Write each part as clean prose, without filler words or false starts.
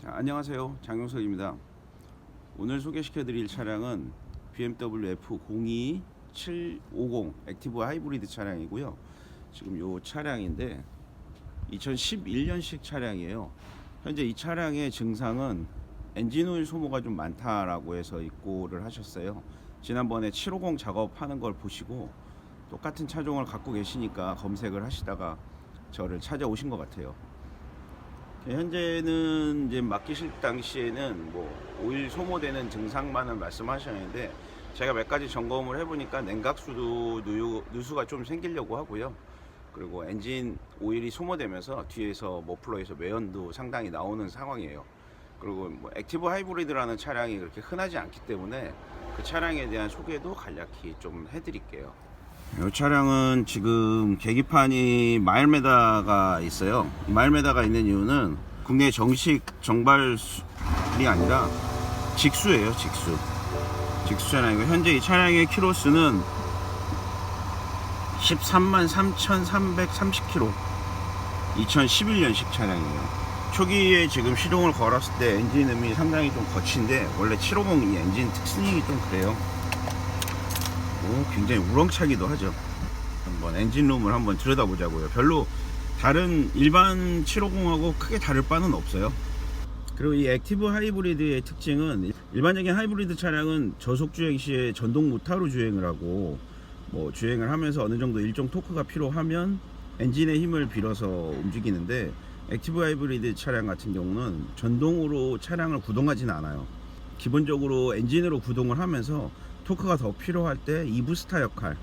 자, 안녕하세요, 장용석입니다. 오늘 소개시켜드릴 차량은 BMW F02 750 액티브 하이브리드 차량이고요. 지금 이 차량인데 2011년식 차량이에요. 현재 이 차량의 증상은 엔진오일 소모가 좀 많다라고 해서 입고를 하셨어요. 지난번에 750 작업하는 걸 보시고 똑같은 차종을 갖고 계시니까 검색을 하시다가 저를 찾아오신 것 같아요. 현재는 이제 맡기실 당시에는 뭐 오일 소모되는 증상만은 말씀하셨는데, 제가 몇 가지 점검을 해보니까 냉각수도 누수가 좀 생기려고 하고요. 그리고 엔진 오일이 소모되면서 뒤에서 머플러에서 매연도 상당히 나오는 상황이에요. 그리고 뭐 액티브 하이브리드라는 차량이 그렇게 흔하지 않기 때문에 그 차량에 대한 소개도 간략히 좀 해드릴게요. 이 차량은 지금 계기판이 마일메다가 있어요. 마일메다가 있는 이유는 국내 정식 정발이 아니라 직수예요. 직수 차량이고, 현재 이 차량의 키로수는 13만 3,330km, 2011년식 차량이에요. 초기에 지금 시동을 걸었을 때 엔진음이 상당히 좀 거친데, 원래 750 이 엔진 특성이 좀 그래요. 굉장히 우렁차기도 하죠. 한번 엔진룸을 한번 들여다보자고요. 별로 다른 일반 750하고 크게 다를 바는 없어요. 그리고 이 액티브 하이브리드의 특징은, 일반적인 하이브리드 차량은 저속 주행 시에 전동 모터로 주행을 하고, 뭐 주행을 하면서 어느 정도 일정 토크가 필요하면 엔진의 힘을 빌어서 움직이는데, 액티브 하이브리드 차량 같은 경우는 전동으로 차량을 구동하지는 않아요. 기본적으로 엔진으로 구동을 하면서 토크가 더 필요할 때 이 부스터 역할,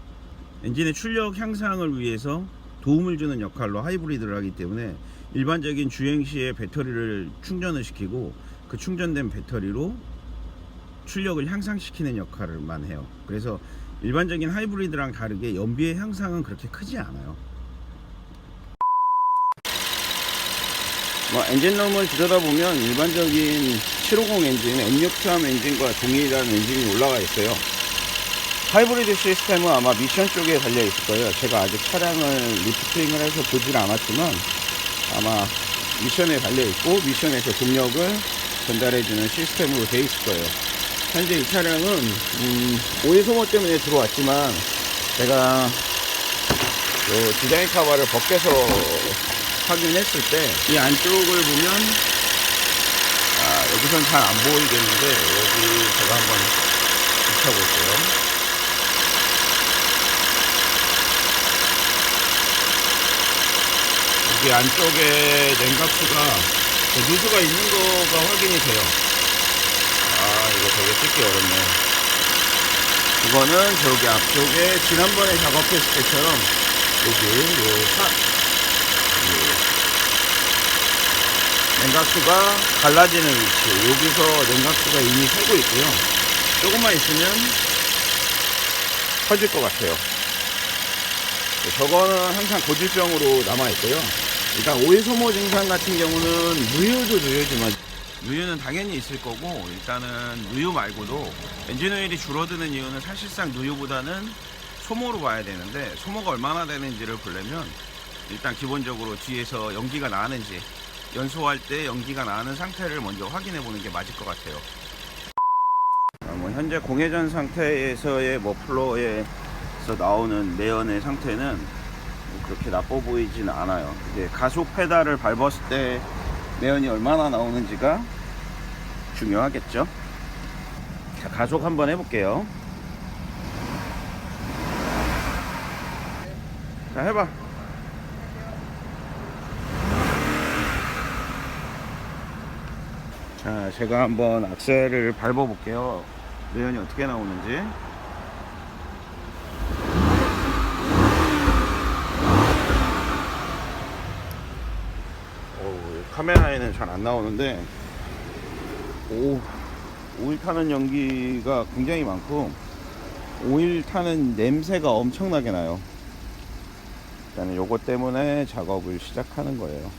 엔진의 출력 향상을 위해서 도움을 주는 역할로 하이브리드를 하기 때문에, 일반적인 주행 시에 배터리를 충전을 시키고 그 충전된 배터리로 출력을 향상시키는 역할을만 해요. 그래서 일반적인 하이브리드랑 다르게 연비의 향상은 그렇게 크지 않아요. 엔진룸을 들여다보면 일반적인 750 엔진, M6트 엔진과 동일한 엔진이 올라가 있어요. 하이브리드 시스템은 아마 미션 쪽에 달려 있을 거예요. 제가 아직 차량을 리프팅을 해서 보질 않았지만 아마 미션에 달려 있고, 미션에서 동력을 전달해주는 시스템으로 되어 있을 거예요. 현재 이 차량은 오일 소모 때문에 들어왔지만, 제가 디자인 카바를 벗겨서 확인했을 때 이 안쪽을 보면, 여기선 잘 안 보이겠는데 여기 제가 한번 비춰볼게요. 여기 안쪽에 냉각수가 누수가 있는 거가 확인이 돼요. 이거 되게 찍기 어렵네. 이거는 저기 앞쪽에 지난번에 작업했을 때처럼 여기 냉각수가 갈라지는 위치, 여기서 냉각수가 이미 새고 있고요. 조금만 있으면 터질 것 같아요. 저거는 항상 고질병으로 남아있고요. 일단 오일 소모 증상 같은 경우는 누유도 누유지만, 누유는 당연히 있을 거고, 일단은 누유 말고도 엔진 오일이 줄어드는 이유는 사실상 누유보다는 소모로 봐야 되는데, 소모가 얼마나 되는지를 보려면 일단 기본적으로 뒤에서 연기가 나는지, 연소할 때 연기가 나는 상태를 먼저 확인해 보는 게 맞을 것 같아요. 현재 공회전 상태에서의 머플러에서 나오는 매연의 상태는 그렇게 나빠 보이진 않아요. 이제 가속 페달을 밟았을 때 매연이 얼마나 나오는지가 중요하겠죠. 자, 가속 한번 해볼게요. 자, 해봐. 자, 제가 한번 악셀을 밟아볼게요. 매연이 어떻게 나오는지. 카메라에는 잘 안 나오는데, 오일 타는 연기가 굉장히 많고, 오일 타는 냄새가 엄청나게 나요. 일단은 요것 때문에 작업을 시작하는 거예요.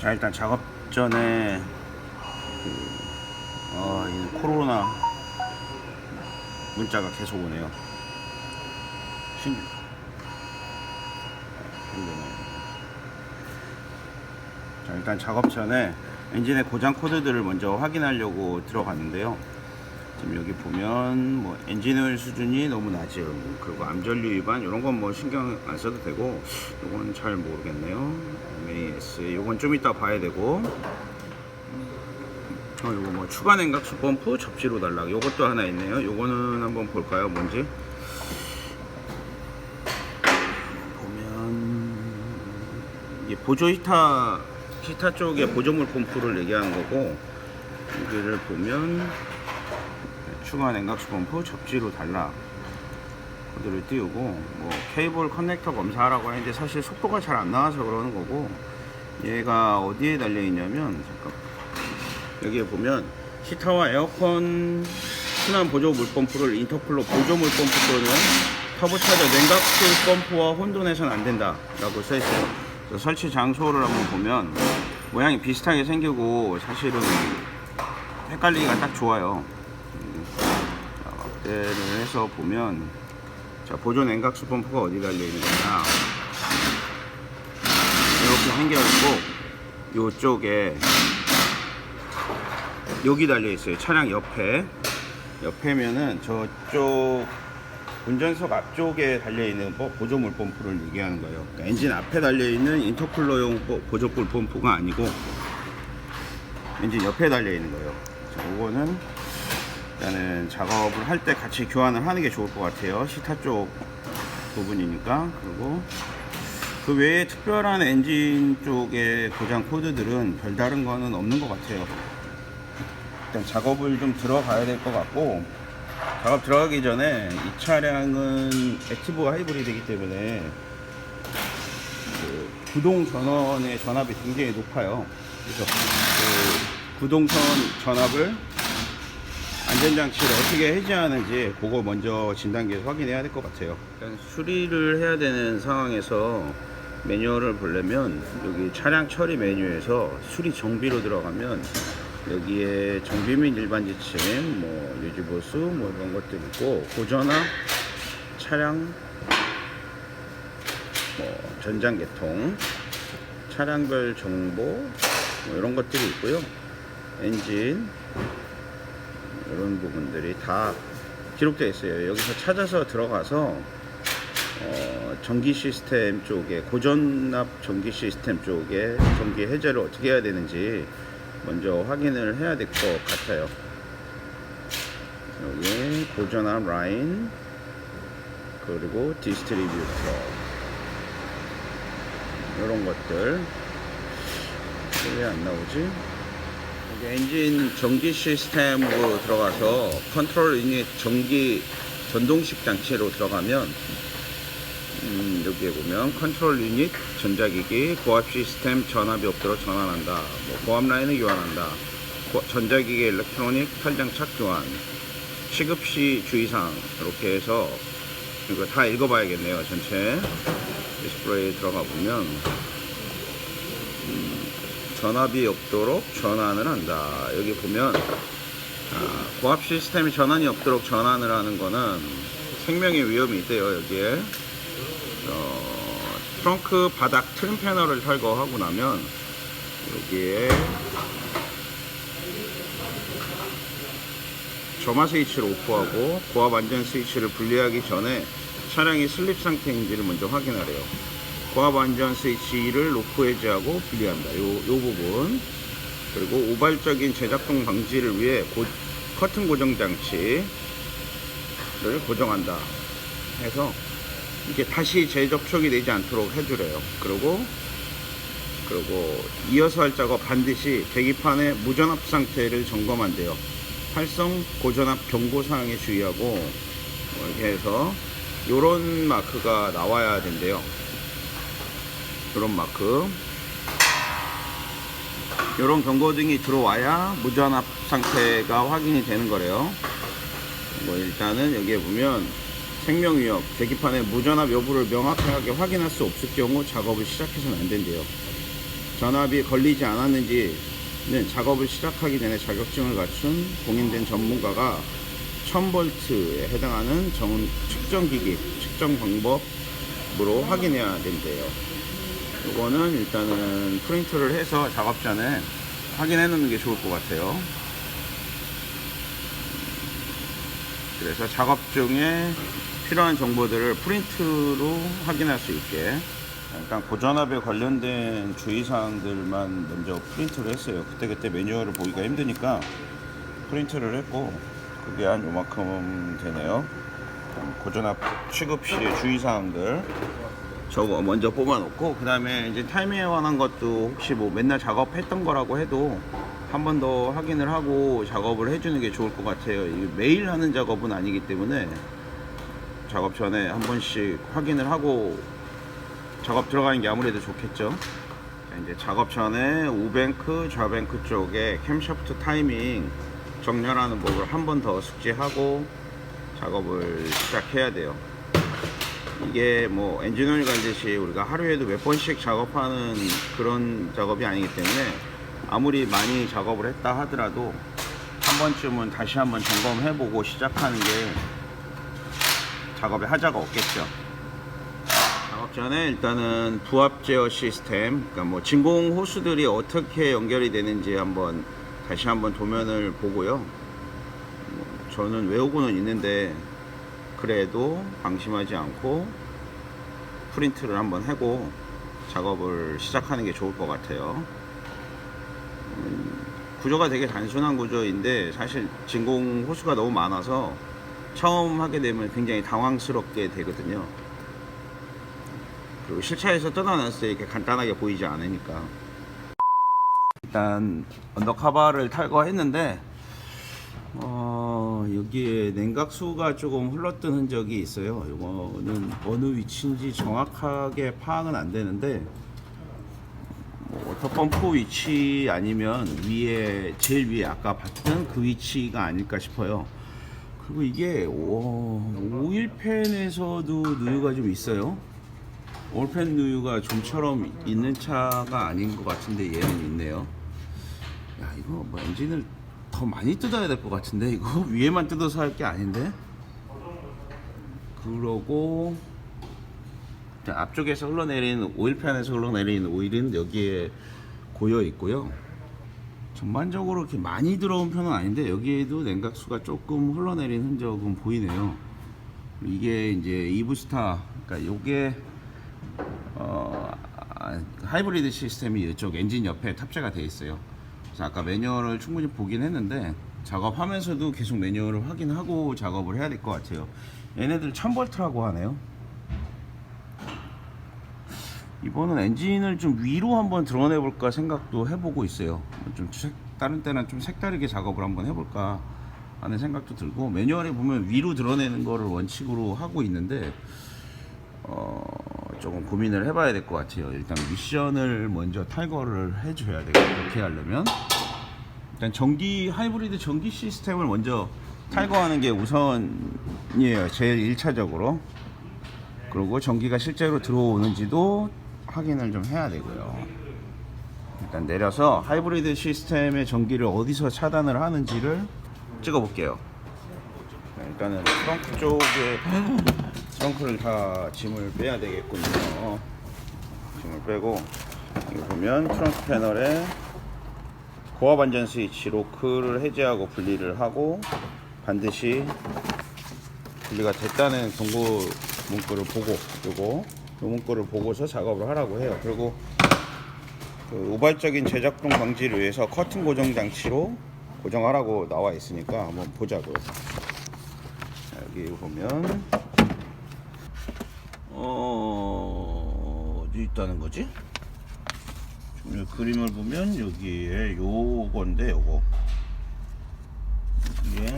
자, 일단 작업 전에 이 코로나 문자가 계속 오네요. 힘드네. 자, 일단 작업 전에 엔진의 고장 코드들을 먼저 확인하려고 들어갔는데요. 지금 여기 보면 뭐 엔진오일 수준이 너무 낮음, 그리고 암전류 위반 이런 건 뭐 신경 안 써도 되고, 이건 잘 모르겠네요. MAS 이건 좀 이따 봐야 되고, 이거 뭐 추가 냉각수 펌프 접지로 달라, 이것도 하나 있네요. 이거는 한번 볼까요, 뭔지. 보면 이게 보조 히타 쪽에 보조물 펌프를 얘기하는 거고, 여기를 보면 추가 냉각수 펌프 접지로 달라 코드를 띄우고, 뭐 케이블 커넥터 검사하라고 하는데 사실 속도가 잘 안 나와서 그러는 거고, 얘가 어디에 달려 있냐면, 잠깐 여기에 보면 히타와 에어컨 순환 보조 물펌프를 인터쿨러 보조 물펌프 또는 터보차저 냉각수 펌프와 혼돈해서는 안 된다 라고 써있어요. 그래서 설치 장소를 한번 보면 모양이 비슷하게 생기고 사실은 헷갈리기가 딱 좋아요. 자, 확대를 해서 보면, 자, 보조 냉각수 펌프가 어디 달려 있는 거냐, 이렇게 생겨있고, 요쪽에 여기 달려 있어요. 차량 옆에면은 저쪽 운전석 앞쪽에 달려 있는 보조물 펌프를 얘기하는 거예요. 그러니까 엔진 앞에 달려 있는 인터쿨러용 보조물 펌프가 아니고 엔진 옆에 달려 있는 거예요. 자, 이거는 일단은 작업을 할 때 같이 교환을 하는 게 좋을 것 같아요. 시타 쪽 부분이니까. 그리고 그 외에 특별한 엔진 쪽의 고장 코드들은 별다른 거는 없는 것 같아요. 일단 작업을 좀 들어가야 될 것 같고, 작업 들어가기 전에 이 차량은 액티브 하이브리드이기 때문에 그 구동 전원의 전압이 굉장히 높아요. 그래서 그 구동선 전압을 안전장치를 어떻게 해제하는지 그거 먼저 진단기에서 확인해야 될 것 같아요. 일단 수리를 해야 되는 상황에서 매뉴얼을 보려면 여기 차량 처리 메뉴에서 수리 정비로 들어가면 여기에 정비 및 일반 지침, 뭐 유지보수 뭐 이런 것들 있고, 고전압, 차량 뭐 전장 계통, 차량별 정보 뭐 이런 것들이 있고요. 엔진 이런 부분들이 다 기록되어 있어요. 여기서 찾아서 들어가서 전기 시스템 쪽에, 고전압 전기 시스템 쪽에 전기 해제를 어떻게 해야 되는지 먼저 확인을 해야 될 것 같아요. 여기 고전압 라인, 그리고 디스트리뷰터 이런 것들. 왜 안 나오지? 여기 엔진 전기 시스템으로 들어가서 컨트롤 유닛 전기 전동식 장치로 들어가면 여기에 보면 컨트롤 유닛 전자기기 고압 시스템 전압이 없도록 전환한다, 뭐 고압 라인을 교환한다, 전자기기 일렉트로닉 탈장착 교환, 시급시 주의사항, 이렇게 해서 이거 다 읽어봐야겠네요. 전체 디스플레이에 들어가 보면 전압이 없도록 전환을 한다. 여기 보면 고압 시스템이 전환이 없도록 전환을 하는 거는 생명의 위험이 있대요. 여기에 트렁크 바닥 트림 패널을 탈거하고 나면 여기에 점화 스위치를 오프하고 고압 안전 스위치를 분리하기 전에 차량이 슬립 상태인지를 먼저 확인하래요. 고압 안전 스위치를 로프 해제하고 분리한다. 요 부분. 그리고 우발적인 재작동 방지를 위해 커튼 고정 장치를 고정한다 해서 이게 다시 재접촉이 되지 않도록 해주래요. 그리고 이어서 할 작업 반드시 계기판의 무전압 상태를 점검한대요. 활성 고전압 경고사항에 주의하고 이렇게 해서 요런 마크가 나와야 된대요. 요런 마크, 요런 경고등이 들어와야 무전압 상태가 확인이 되는 거래요. 뭐 일단은 여기에 보면 생명위협, 계기판의 무전압 여부를 명확하게 확인할 수 없을 경우 작업을 시작해서는 안 된대요. 전압이 걸리지 않았는지는 작업을 시작하기 전에 자격증을 갖춘 공인된 전문가가 1000V에 해당하는 측정기기, 측정 방법으로 확인해야 된대요. 이거는 일단은 프린트를 해서 작업 전에 확인해 놓는 게 좋을 것 같아요. 그래서 작업 중에 필요한 정보들을 프린트로 확인할 수 있게 일단 고전압에 관련된 주의사항들만 먼저 프린트를 했어요. 그때 매뉴얼을 보기가 힘드니까 프린트를 했고, 그게 한 요만큼 되네요. 고전압 취급 시의 주의사항들 저거 먼저 뽑아놓고, 그 다음에 이제 타이밍에 관한 것도 혹시 뭐 맨날 작업했던 거라고 해도 한 번 더 확인을 하고 작업을 해주는 게 좋을 것 같아요. 이게 매일 하는 작업은 아니기 때문에 작업 전에 한 번씩 확인을 하고 작업 들어가는 게 아무래도 좋겠죠. 자, 이제 작업 전에 우뱅크, 좌뱅크 쪽에 캠샤프트 타이밍 정렬하는 법을 한 번 더 숙지하고 작업을 시작해야 돼요. 이게 뭐 엔진오일 갈듯이 우리가 하루에도 몇 번씩 작업하는 그런 작업이 아니기 때문에 아무리 많이 작업을 했다 하더라도 한 번쯤은 다시 한번 점검해보고 시작하는 게 작업에 하자가 없겠죠. 작업 전에 일단은 부합 제어 시스템, 그러니까 뭐 진공 호스들이 어떻게 연결이 되는지 한번 다시 한번 도면을 보고요. 저는 외우고는 있는데 그래도 방심하지 않고 프린트를 한번 하고 작업을 시작하는 게 좋을 것 같아요. 구조가 되게 단순한 구조인데 사실 진공 호스가 너무 많아서 처음 하게 되면 굉장히 당황스럽게 되거든요. 그리고 실차에서 뜯어놨을 때 이렇게 간단하게 보이지 않으니까. 일단 언더커버를 탈거했는데 여기에 냉각수가 조금 흘렀던 흔적이 있어요. 이거는 어느 위치인지 정확하게 파악은 안 되는데 뭐 워터펌프 위치 아니면 위에 제일 위에 아까 봤던 그 위치가 아닐까 싶어요. 그리고 이게 오일팬에서도 누유가 좀 있어요. 오일팬 누유가 좀처럼 있는 차가 아닌 것 같은데 얘는 있네요. 야, 이거 뭐 엔진을 더 많이 뜯어야 될 것 같은데, 이거 위에만 뜯어서 할 게 아닌데. 그러고 앞쪽에서 흘러내리는 오일팬에서 흘러내리는 오일은 여기에 고여 있고요. 전반적으로 이렇게 많이 들어온 편은 아닌데 여기에도 냉각수가 조금 흘러내린 흔적은 보이네요. 이게 이제 이브스타, 그러니까 요게 하이브리드 시스템이 이쪽 엔진 옆에 탑재가 되어 있어요. 그래서 아까 매뉴얼을 충분히 보긴 했는데 작업하면서도 계속 매뉴얼을 확인하고 작업을 해야 될 것 같아요. 얘네들 1000V라고 하네요. 이번은 엔진을 좀 위로 한번 드러내 볼까 생각도 해보고 있어요. 좀 다른 때는 좀 색다르게 작업을 한번 해볼까 하는 생각도 들고, 매뉴얼에 보면 위로 드러내는 거를 원칙으로 하고 있는데 조금 고민을 해봐야 될 것 같아요. 일단 미션을 먼저 탈거를 해줘야 되고, 그렇게 하려면 일단 하이브리드 전기 시스템을 먼저 탈거하는 게 우선이에요. 제일 1차적으로. 그리고 전기가 실제로 들어오는지도 확인을 좀 해야 되고요. 일단 내려서 하이브리드 시스템의 전기를 어디서 차단을 하는지를 찍어 볼게요. 일단은 트렁크 쪽에 트렁크를 다 짐을 빼야 되겠군요. 짐을 빼고, 여기 보면 트렁크 패널에 고압 안전 스위치 로크를 해제하고 분리를 하고, 반드시 분리가 됐다는 경고 문구를 보고 이 문구를 보고서 작업을 하라고 해요. 그리고 그 우발적인 재작동 방지를 위해서 커튼 고정 장치로 고정하라고 나와 있으니까 한번 보자고요. 여기 보면 어디 있다는 거지? 이 그림을 보면 여기에 요건데, 요거 이게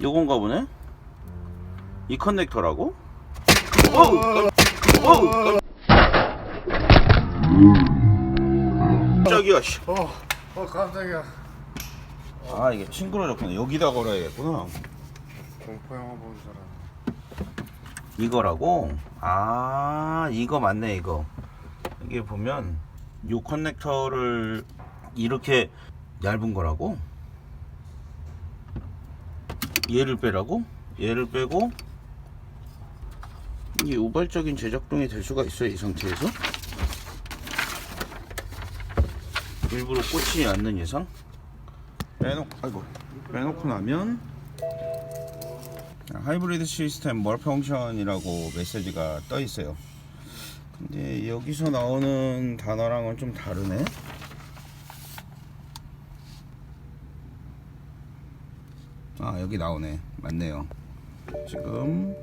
요건가 보네? 이 커넥터라고? 깜짝이야. 깜짝이야. 아, 이게 징그러졌구나. 여기다 걸어야겠구나. 공포 영화 보는 사람. 이거라고? 아, 이거 맞네. 이거 이게 보면 요 커넥터를 이렇게 얇은 거라고? 얘를 빼라고? 얘를 빼고 이게 우발적인 제작동이 될 수가 있어요, 이 상태에서. 일부러 꽂히지 않는 이상 빼놓고 나면 하이브리드 시스템 멀펑션이라고 메시지가 떠 있어요. 근데 여기서 나오는 단어랑은 좀 다르네. 아, 여기 나오네. 맞네요. 지금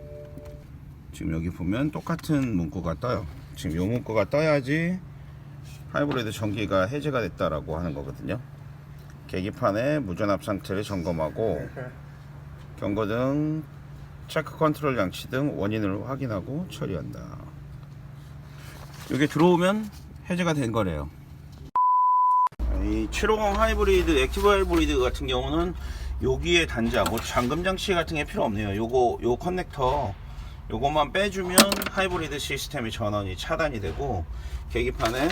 여기 보면 똑같은 문구가 떠요. 지금 요 문구가 떠야지 하이브리드 전기가 해제가 됐다라고 하는 거거든요. 계기판의 무전압 상태를 점검하고 경고등, 체크 컨트롤 장치 등 원인을 확인하고 처리한다. 이게 들어오면 해제가 된 거래요. 이 750 하이브리드, 액티브 하이브리드 같은 경우는 여기에 단자, 뭐 잠금 장치 같은 게 필요 없네요. 요 커넥터 요것만 빼주면 하이브리드 시스템이 전원이 차단이 되고 계기판에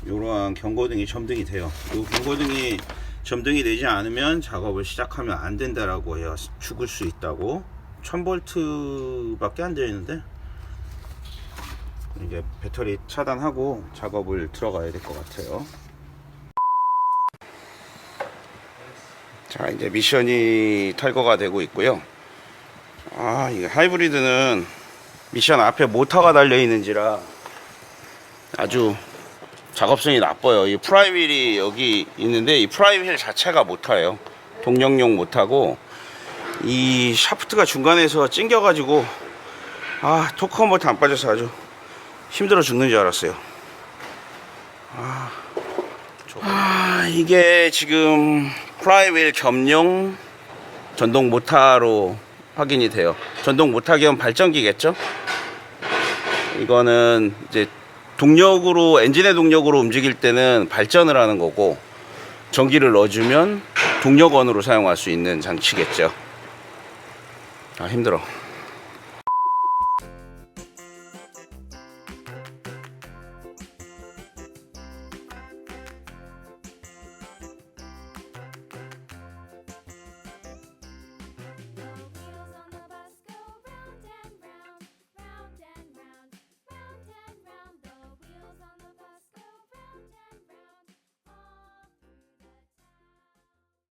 이러한 경고등이 점등이 돼요. 이 경고등이 점등이 되지 않으면 작업을 시작하면 안 된다라고 해요. 죽을 수 있다고. 1000V 밖에 안 되어 있는데 이제 배터리 차단하고 작업을 들어가야 될 것 같아요. 자, 이제 미션이 탈거가 되고 있고요. 아, 이게 하이브리드는 미션 앞에 모터가 달려 있는지라 아주 작업성이 나빠요. 이 프라이휠이 여기 있는데 이 프라이휠 자체가 모터예요. 동력용 모터고 이 샤프트가 중간에서 찡겨가지고 토크 컨버터 안 빠져서 아주 힘들어 죽는 줄 알았어요. 이게 지금 프라이휠 겸용 전동 모터로 확인이 돼요. 전동 모터 겸 발전기겠죠? 이거는 이제 동력으로, 엔진의 동력으로 움직일 때는 발전을 하는 거고, 전기를 넣어주면 동력원으로 사용할 수 있는 장치겠죠. 힘들어.